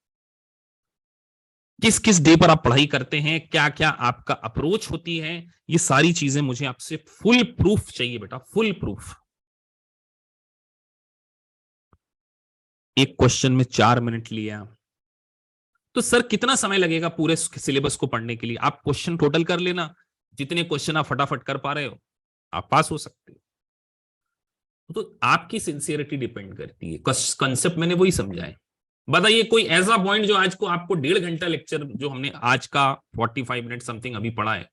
[SPEAKER 1] किस किस डे पर आप पढ़ाई करते हैं, क्या क्या आपका अप्रोच होती है, ये सारी चीजें मुझे आपसे फुल प्रूफ चाहिए बेटा, फुल प्रूफ। एक क्वेश्चन में 4 मिनट लिया, तो सर कितना समय लगेगा पूरे सिलेबस को पढ़ने के लिए, आप क्वेश्चन टोटल कर लेना, जितने क्वेश्चन आप फटाफट कर पा रहे हो आप पास हो सकते हो, तो आपकी सिंसियरिटी डिपेंड करती है, कंसेप्ट मैंने वही समझा है। बताइए कोई ऐसा पॉइंट जो आज को आपको 1.5 घंटा लेक्चर जो हमने आज का 45 मिनट समथिंग अभी पढ़ा है,